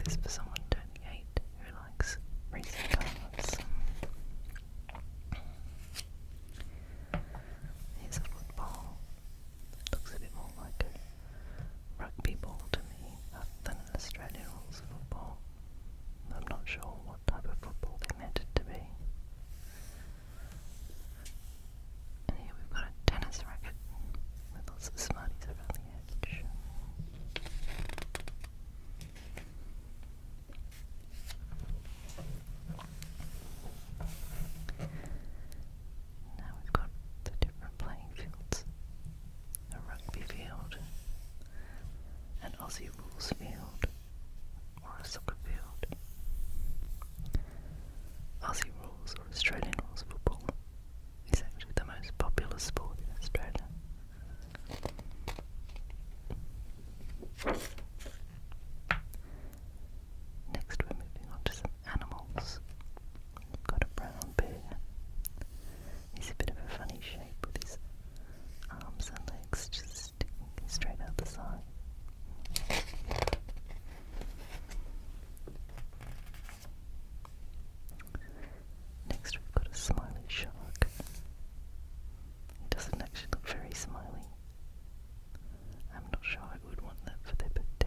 this for someone turning 8 who likes racing cars. Here's a football. It looks a bit more like a rugby ball to me than an Australian rules football. I'm not sure what type of football they meant it to be. And here we've got a tennis racket with lots of smarties around the edge. Now we've got the different playing fields. A rugby field, an Aussie rules field, or a soccer field. Aussie rules or Australian rules football is actually the most popular sport in Australia. Next we're moving on to some animals. We've got a brown bear. He's a bit of a funny shape with his arms and legs just sticking straight out the side. Next we've got a smiley shark. He doesn't actually look very smiley. I'm not sure I would want that for their pet.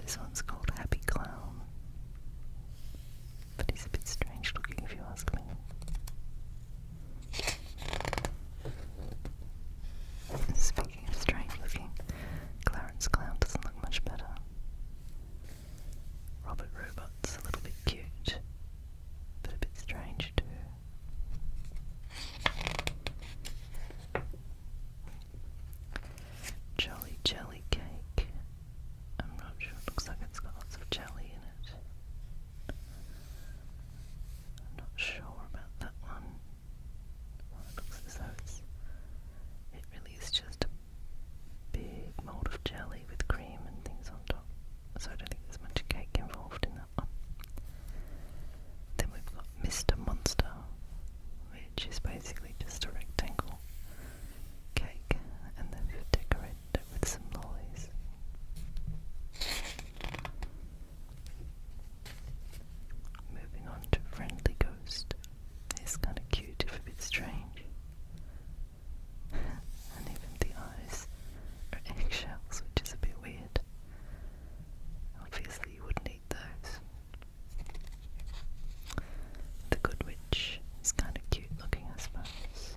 This one's called Happy Clown, but he's a bit strange looking if you ask me. Speaking of strange looking, Clarence Clown doesn't look much better. Robert Robot's a little bit cute, but a bit strange too. Jolly Jelly Cake. I'm not sure, it looks like it's got lots of jelly in it. I'm not sure about that one. Well, it looks as though it really is just a big mould of jelly with cream and things on top. So I don't think there's much cake involved in that one. Then we've got Mr. Monster, which is basically just a rectangle cake, and then we've decorated it with some lollies. Moving on to Friendly Ghost. He's kind of cute, if a bit strange. And even the eyes are eggshells, which is a bit weird. Obviously you wouldn't eat those. The Good Witch is kind of cute looking, I suppose.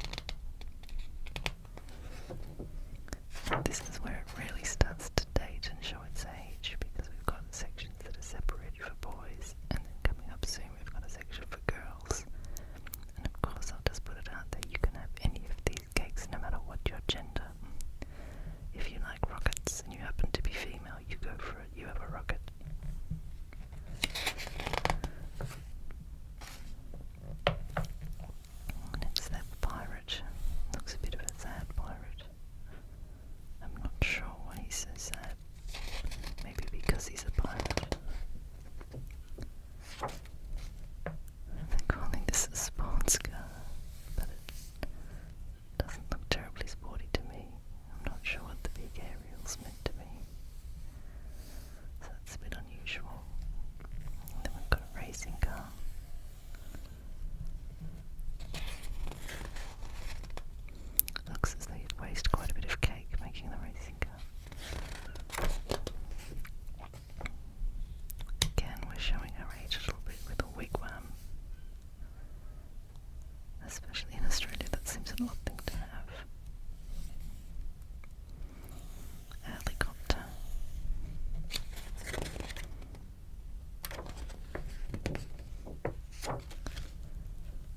And this is where it really starts to date and show its age, because we've got sections that are separated for boys, and then coming up soon we've got a section for girls. And of course I'll just put it out there, you can have any of these cakes no matter what your gender. If you like rockets and you happen to be female, you go for it, you have a rocket. Next that pirate. Looks a bit of a sad pirate. I'm not sure why he's so sad. Maybe because he's a pirate. They're calling this a sports car, but it doesn't look terribly sporty to me. I'm not sure what the big aerial's meant to be. So that's a bit unusual. And then we've got a racing car. Looks as though you'd waste quite a bit of cake making the racing car. Again, we're showing our age a little bit with a wigwam. Especially in Australia, that seems an odd thing to have. A helicopter.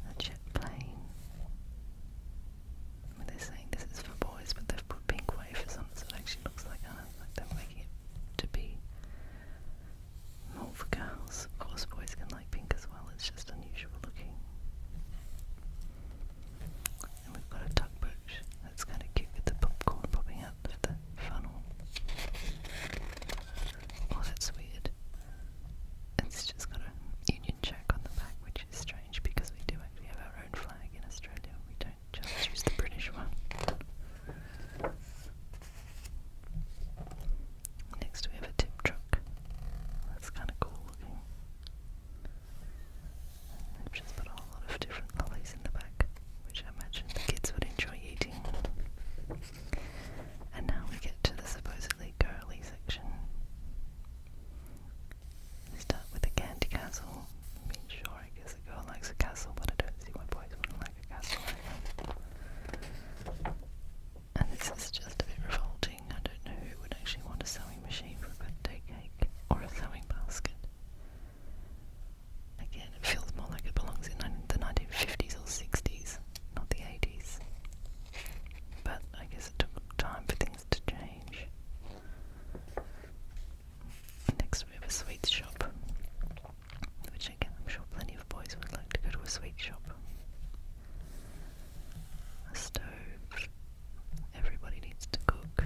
A jet plane. I mean, they're saying this is for boys, but they've put pink wafers on it, so it actually looks like they're making it to be more for girls. Of course, boys can like pink as well, it's just unusual looking. And we've got a tugboat that's kind of cute with the popcorn popping out of the funnel. Oh, that's weird. It's just got a Union Jack on the back, which is strange because we do actually have our own flag in Australia. We don't just use the British one. Next we have a tip truck. That's kind of cool looking. They've just put a whole lot of different lollies in the back, which I imagine the kids would enjoy eating. And now we get to the supposedly girly section. We start with a candy castle. I mean, sure, I guess a girl likes a castle, but I don't see why boys wouldn't like a castle either. And this is just a bit revolting. I don't know who would actually want a sewing machine for a birthday cake, or a sewing basket. Again, it feels more like it belongs in the 1950s or 60s, not the 80s. But I guess it took time for things to change. Next we have a sweets shop, which again I'm sure plenty of boys would like to go to a sweet shop. A stove. Everybody needs to cook.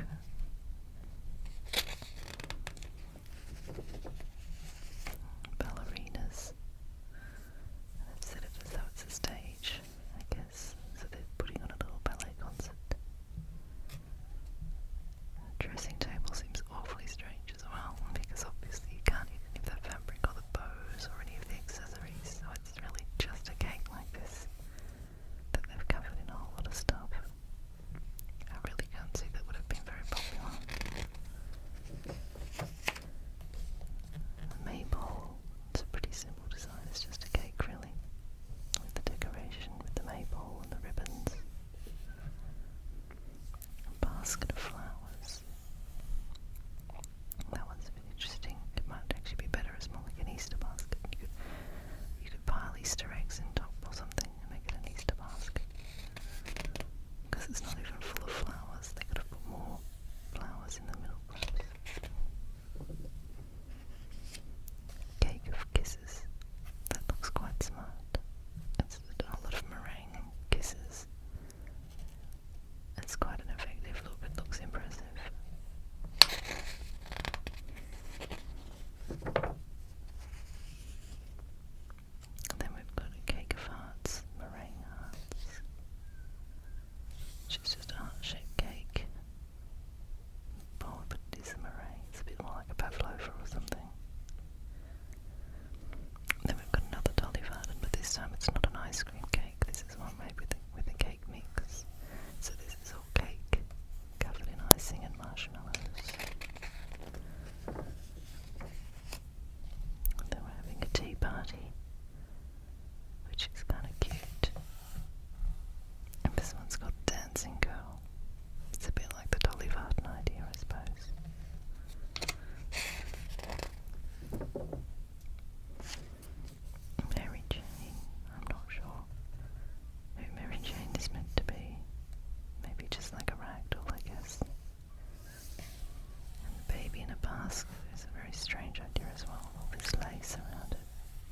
very strange idea as well. All this lace around it,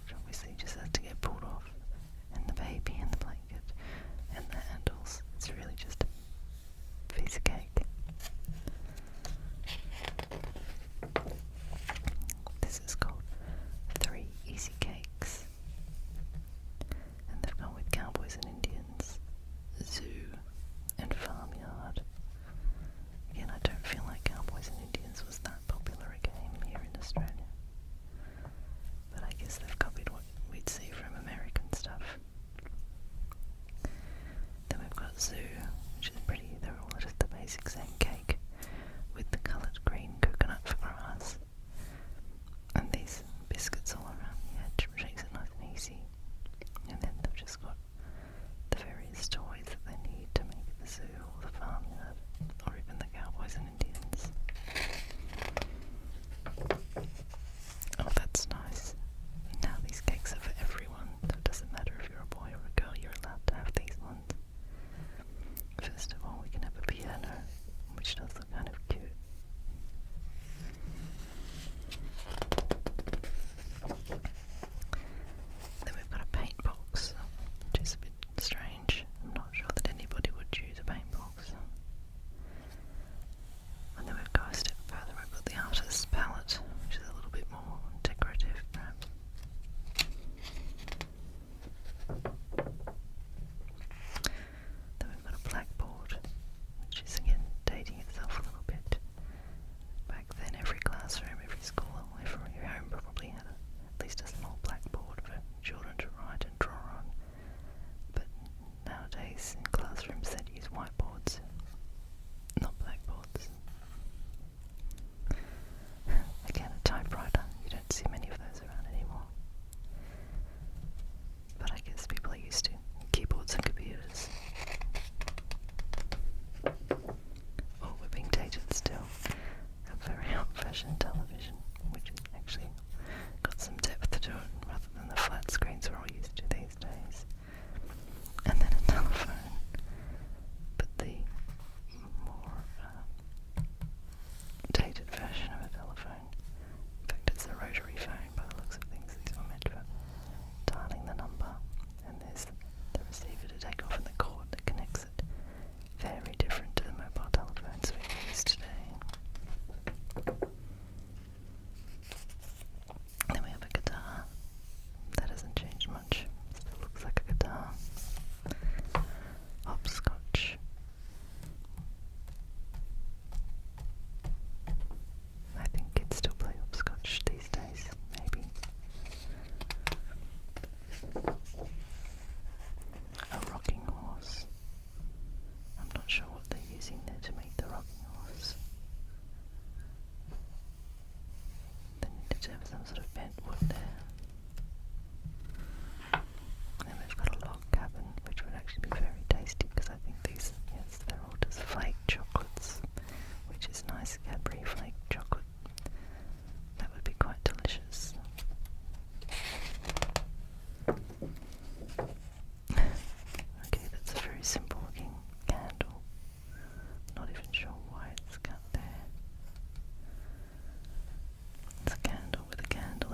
which obviously just has to get pulled off. And the baby and the blanket and the handles. It's really just a piece of cake. This is called 3 Easy Cakes. And they've gone with Cowboys and Indians, Zoo, and Farmyard. Again, I don't feel like Cowboys and Indians was that popular a game here in Australia. But I guess they've copied what we'd see from American stuff. Then we've got Zoo, which is pretty, they're all just the basic same cake with the coloured green coconut for grass. And these biscuits all around the edge, which makes it nice and easy. And then they've just got the various toys that they need to make the zoo or the farmyard, or even the Cowboys and Indians. Oh, that's nice. Now these cakes are for everyone, so it doesn't matter if you're a boy or a girl, you're allowed to have these ones. First of all, we can have a piano, which does look kind of cute. Then we've got a paint box, which is a bit strange. I'm not sure that anybody would choose a paint box. And then we've got a step further, we've got the artist's palette, which is a little bit more decorative, perhaps. Then we've got a blackboard, which is again dating itself a little bit. Back then, every classroom, every school, every home probably had at least a small blackboard for children to write and draw on. But nowadays, in classrooms, they use whiteboards, not blackboards. Again, a typewriter. You don't see many of those around anymore. But I guess people are used to keyboards and computers. Oh, we're being dated still. A very old-fashioned television, which has actually got some depth to it, rather than the flat screens we're all used to these days. And then a telephone, but the more dated version of a telephone. In fact, it's a rotary phone by the looks of things. These were meant for dialing the number, and there's the receiver to take off and the cord that connects it. Very different to the mobile telephones we use today. Then we have a guitar. That hasn't changed much. Still looks like a guitar. Hopscotch. I think kids still play hopscotch these days, maybe. A rocking horse. I'm not sure what they're using there to make the rocking horse. They needed to have some sort of bent wood there. And then we've got a log cabin, which would actually be very tasty because I think these, yes, they're all just flake chocolates, which is nice Cadbury flake chocolate. That would be quite delicious. Okay, that's a very simple looking candle. Not even sure why it's cut there. It's a candle with a candle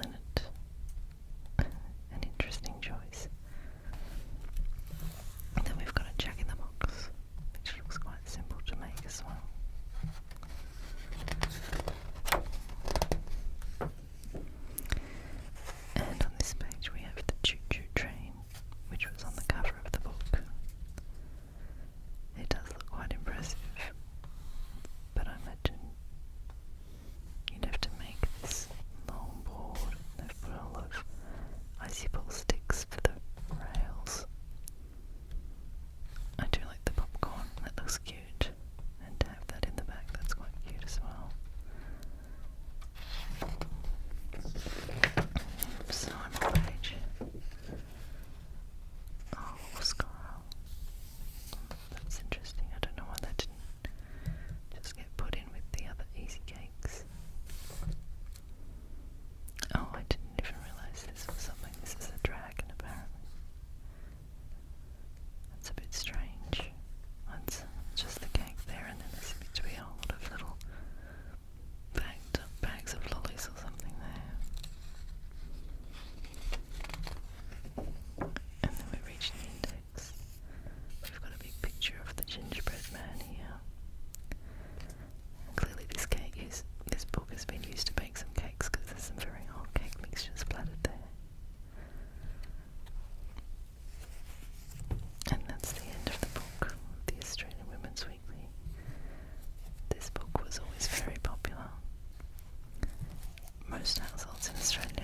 most households in Australia